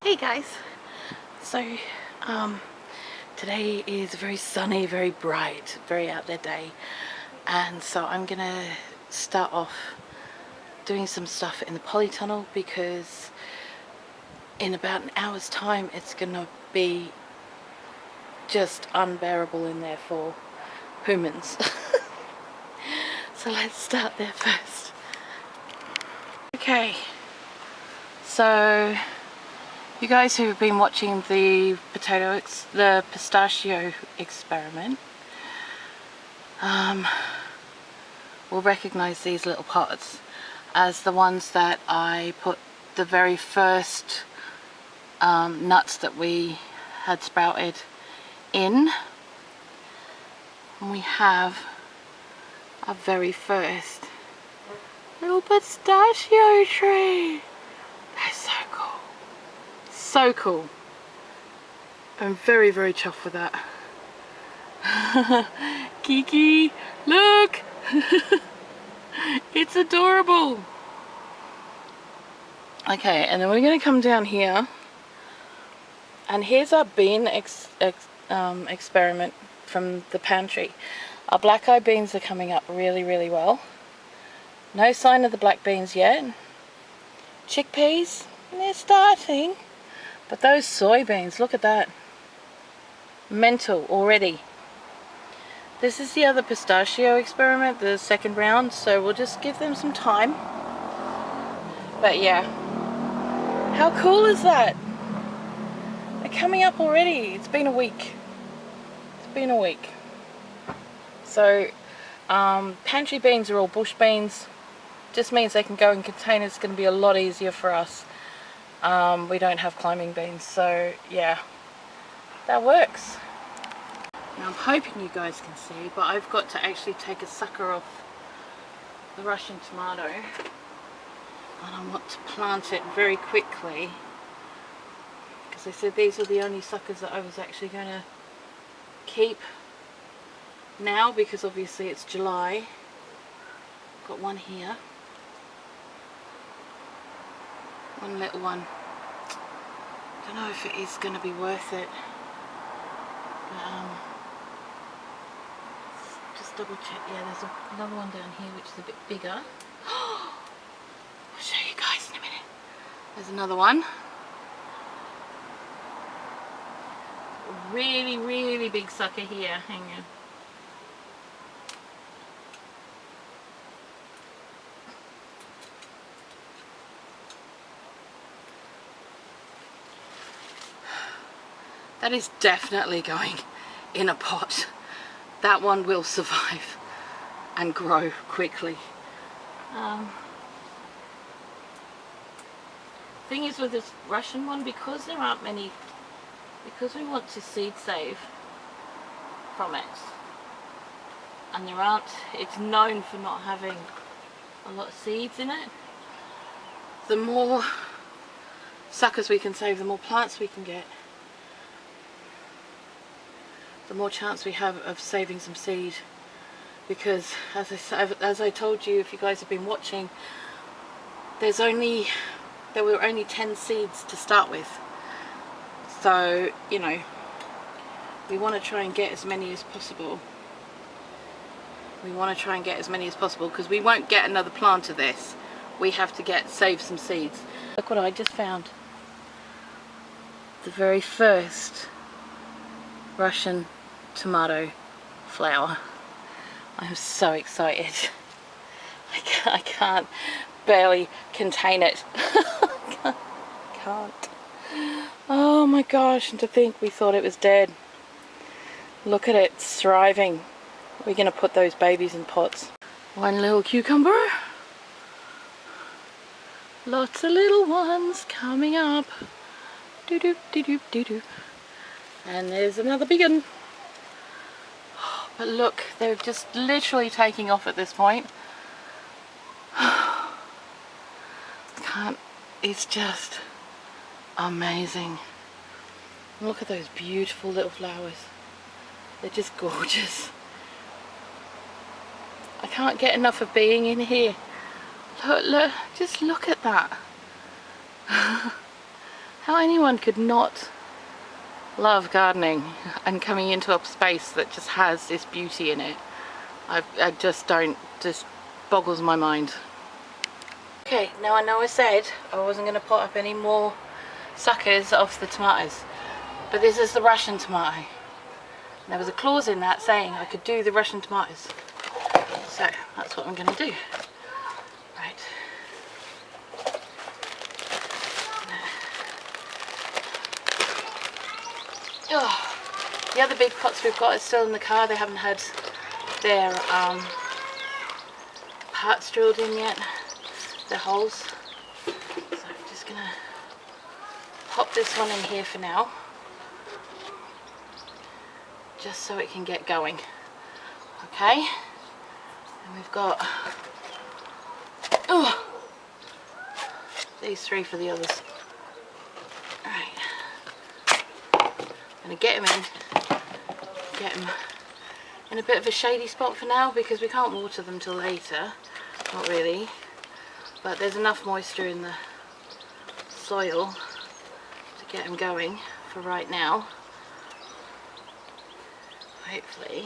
Hey guys, so today is a very sunny, very bright, very out there day, and so I'm gonna start off doing some stuff in the polytunnel because in about an hour's time it's gonna be just unbearable in there for humans. So let's start there first. Okay, so you guys who have been watching the pistachio experiment will recognize these little pots as the ones that I put the very first nuts that we had sprouted in. And we have our very first little pistachio tree. They're so cool. So cool. I'm very, very chuffed with that. Kiki, look! It's adorable. Okay, and then we're going to come down here, and here's our bean experiment from the pantry. Our black eye beans are coming up really, really well. No sign of the black beans yet. Chickpeas, they're starting. But those soybeans, look at that. Mental already. This is the other pistachio experiment, the second round, so we'll just give them some time. But yeah, how cool is that? They're coming up already. It's been a week. It's been a week. So pantry beans are all bush beans. Just means they can go in containers. It's going to be a lot easier for us. We don't have climbing beans, so yeah, that works. Now I'm hoping you guys can see, but I've got to actually take a sucker off the Russian tomato, and I want to plant it very quickly because I said these are the only suckers that I was actually going to keep now, because obviously it's July. Got one here, one little one. Don't know if it is going to be worth it. Just double check. Yeah, there's another one down here which is a bit bigger. I'll show you guys in a minute. There's another one. Really, really big sucker here. Hang on. That is definitely going in a pot. That one will survive and grow quickly. Thing is with this Russian one, because there aren't many, because we want to seed save from it, and it's known for not having a lot of seeds in it, the more suckers we can save, the more plants we can get, the more chance we have of saving some seed. Because as I told you, if you guys have been watching, there were only 10 seeds to start with, so you know, we want to try and get as many as possible. Because we won't get another plant of this. We have to save some seeds. Look what I just found. The very first Russian tomato flower. I'm so excited. I can't barely contain it. Can't. Oh my gosh, and to think we thought it was dead. Look at it, it's thriving. We're going to put those babies in pots. One little cucumber. Lots of little ones coming up. Doo-doo, doo-doo, doo-doo. And there's another big one. But look, they're just literally taking off at this point. It's just amazing. Look at those beautiful little flowers. They're just gorgeous. I can't get enough of being in here. Look, just look at that. How anyone could not love gardening and coming into a space that just has this beauty in it. I just boggles my mind. Okay, now I know I said I wasn't going to put up any more suckers off the tomatoes, but this is the Russian tomato. There was a clause in that saying I could do the Russian tomatoes, so that's what I'm going to do. Right. Oh, the other big pots we've got are still in the car. They haven't had their parts drilled in yet, their holes. So I'm just going to pop this one in here for now, just so it can get going. Okay, and we've got these three for the others. Alright, I'm going to get them in a bit of a shady spot for now, because we can't water them till later. Not really, but there's enough moisture in the soil to get them going for right now. Hopefully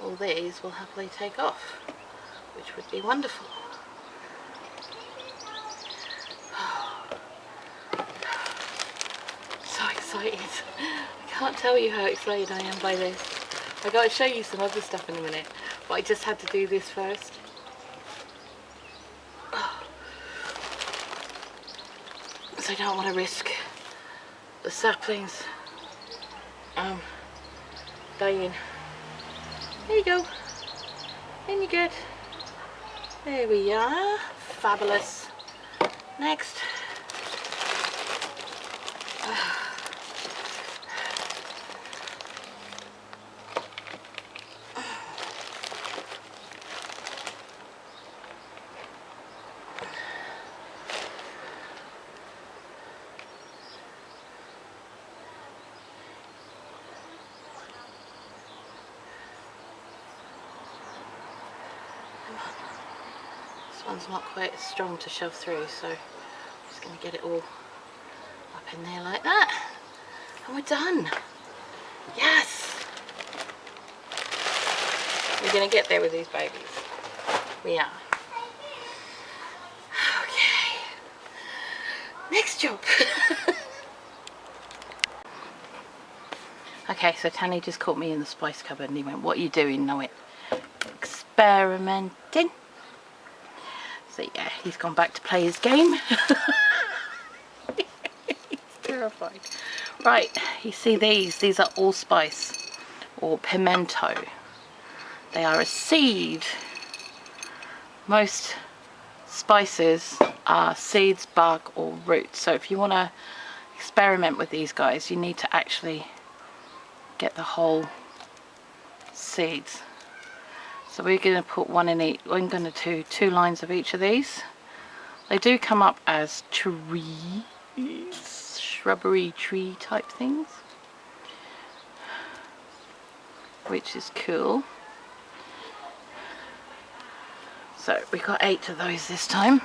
all these will happily take off, which would be wonderful. So excited. I can't tell you how excited I am by this. I got to show you some other stuff in a minute, but I just had to do this first. So I don't want to risk the saplings dying. There you go. And you're good. There we are. Fabulous. Next. This one's not quite as strong to shove through, so I'm just going to get it all up in there like that, and we're done. Yes! We're going to get there with these babies. We are. Okay. Next job. Okay, so Tanny just caught me in the spice cupboard and he went, "What are you doing?" And I went, "Experimenting." So yeah, he's gone back to play his game. He's terrified. Right, you see these are allspice or pimento. They are a seed. Most spices are seeds, bark or roots. So if you want to experiment with these guys, you need to actually get the whole seeds. So we're going to put one in each. I'm going to do 2 lines of each of these. They do come up as trees, shrubbery tree type things, which is cool. So we got 8 of those this time.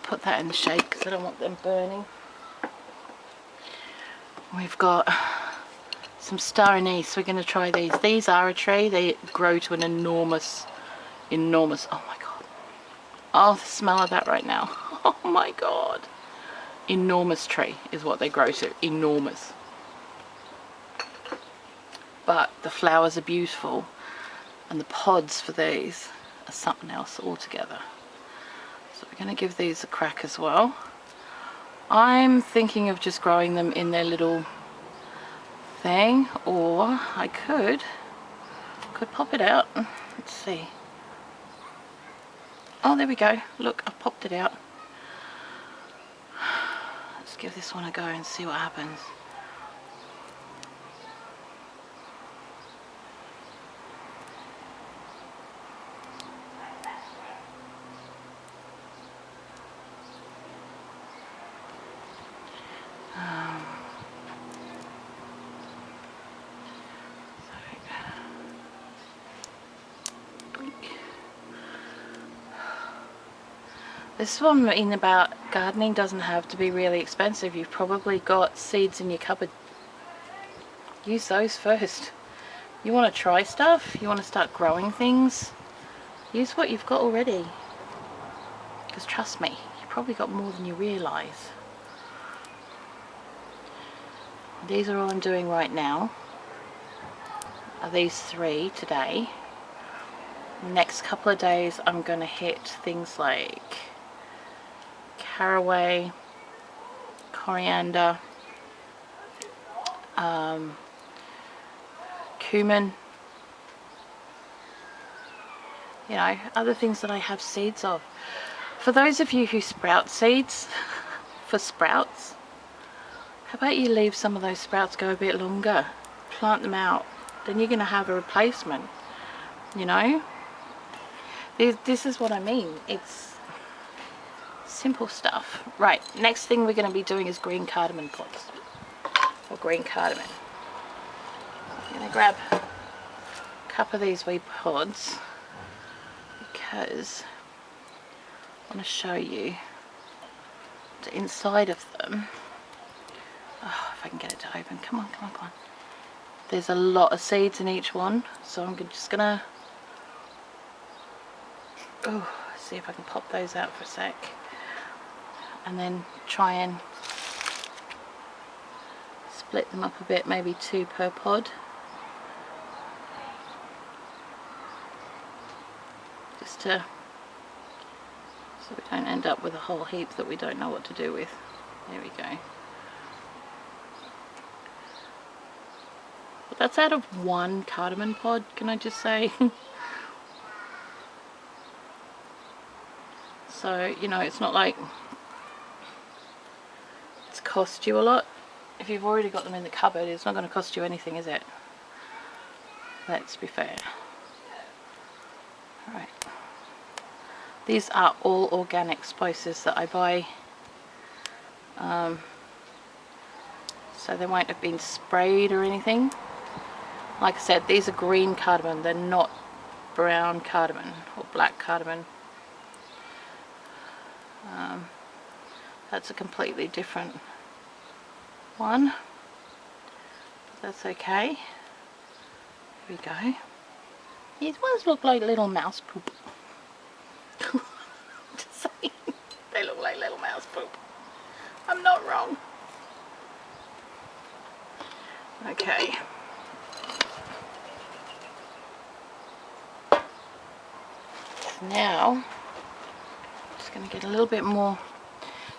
Put that in the shade because I don't want them burning. We've got some star anise. We're going to try these. These are a tree. They grow to an enormous, oh my god. Oh, the smell of that right now. Oh my god. Enormous tree is what they grow to. Enormous. But the flowers are beautiful, and the pods for these are something else altogether. So we're going to give these a crack as well. I'm thinking of just growing them in their little thing, or I could pop it out. Let's see. Oh, there we go. Look, I've popped it out. Let's give this one a go and see what happens. This one in about Gardening doesn't have to be really expensive. You've probably got seeds in your cupboard. Use those first. You want to try stuff? You want to start growing things? Use what you've got already. Because trust me, you've probably got more than you realise. These are all I'm doing right now. Are these 3 today. Next couple of days I'm going to hit things like caraway, coriander, cumin, you know, other things that I have seeds of. For those of you who sprout seeds for sprouts, how about you leave some of those sprouts go a bit longer, plant them out, then you're going to have a replacement, you know. This is what I mean. It's simple stuff. Right, next thing we're going to be doing is green cardamom pods, or green cardamom. I'm going to grab a couple of these wee pods because I want to show you the inside of them. Oh, if I can get it to open. Come on, come on, come on. There's a lot of seeds in each one, so I'm just going to see if I can pop those out for a sec. And then try and split them up a bit, maybe 2 per pod. Just to, so we don't end up with a whole heap that we don't know what to do with. There we go. But that's out of 1 cardamom pod, can I just say? So, you know, it's not like it's cost you a lot. If you've already got them in the cupboard, it's not going to cost you anything, is it? Let's be fair. Alright. These are all organic spices that I buy. So they won't have been sprayed or anything. Like I said, these are green cardamom. They're not brown cardamom or black cardamom. That's a completely different one. But that's okay. Here we go. These ones look like little mouse poop. Just saying. They look like little mouse poop. I'm not wrong. Okay. Now, just going to get a little bit more.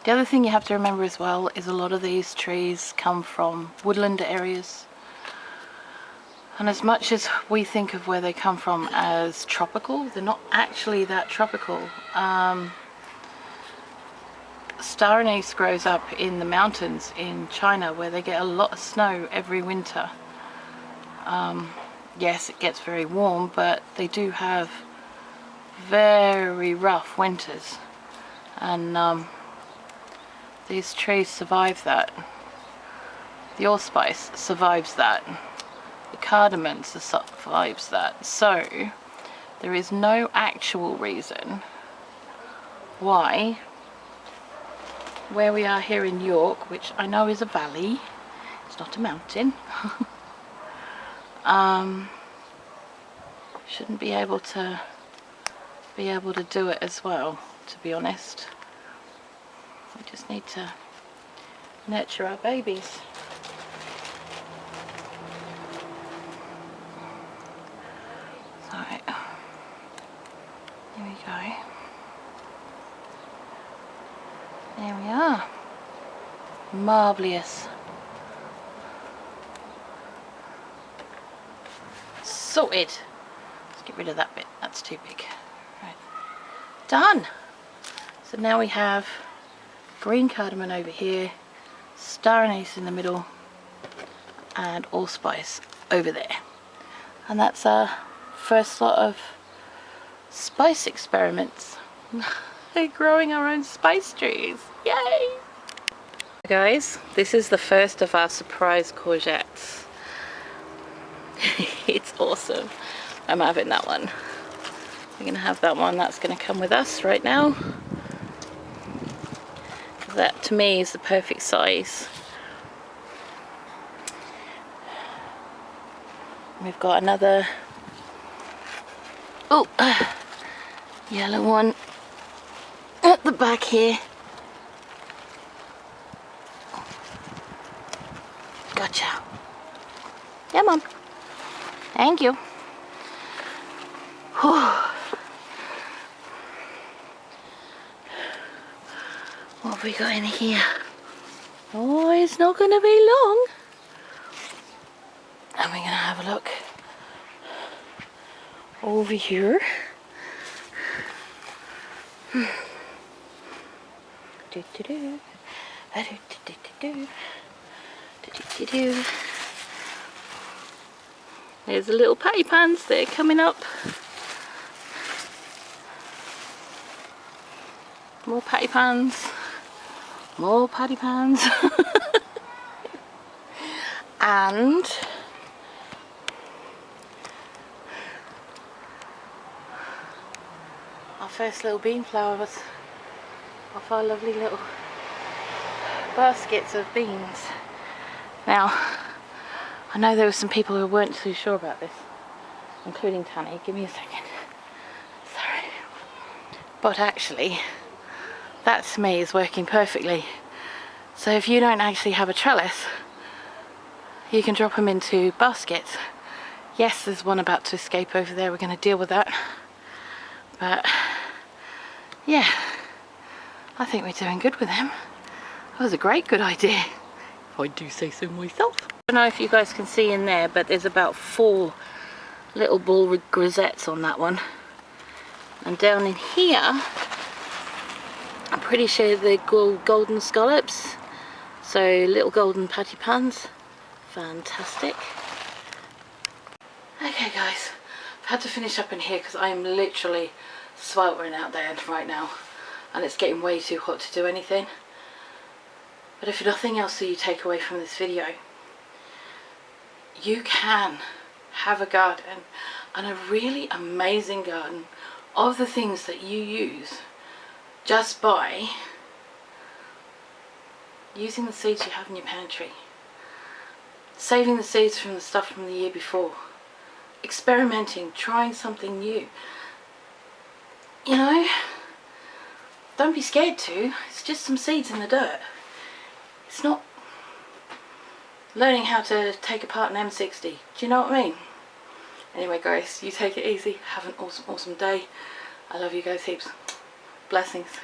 The other thing you have to remember as well is a lot of these trees come from woodland areas. And as much as we think of where they come from as tropical, they're not actually that tropical. Star anise grows up in the mountains in China where they get a lot of snow every winter. Yes, it gets very warm, but they do have very rough winters. And these trees survive that. The allspice survives that. The cardamom survives that. So there is no actual reason why where we are here in York, which I know is a valley, it's not a mountain, shouldn't be able to do it as well, to be honest. We just need to nurture our babies. So, there we go. There we are. Marvellous. Sorted. Let's get rid of that bit. That's too big. Right. Done. So now we have green cardamom over here, star anise in the middle, and allspice over there. And that's our first lot of spice experiments. Growing our own spice trees. Yay! Guys, this is the first of our surprise courgettes. It's awesome. I'm having that one. We're going to have that one. That's going to come with us right now. that to me is the perfect size. We've got another yellow one at the back here. Gotcha. Come on. Thank you. Whew. What have we got in here? Oh, it's not going to be long. And we're going to have a look over here. There's the little patty pans, they're coming up. More patty pans. More patty pans. And our first little bean flowers off our lovely little baskets of beans. Now, I know there were some people who weren't too sure about this, including Tanny. Give me a second. Sorry. But actually, that to me is working perfectly. So if you don't actually have a trellis, you can drop them into baskets. Yes, there's one about to escape over there. We're going to deal with that. But yeah, I think we're doing good with them. That was a good idea, if I do say so myself. I don't know if you guys can see in there, but there's about 4 little ball grisettes on that one. And down in here, I'm pretty sure they're golden scallops. So little golden patty pans. Fantastic. Okay guys, I've had to finish up in here because I'm literally sweltering out there right now. And it's getting way too hot to do anything. But if nothing else that you take away from this video, you can have a garden, and a really amazing garden of the things that you use just by using the seeds you have in your pantry, saving the seeds from the stuff from the year before, experimenting, trying something new. You know, don't be scared to. It's just some seeds in the dirt. It's not learning how to take apart an M60. Do you know what I mean? Anyway guys, you take it easy. Have an awesome day. I love you guys heaps. Blessings.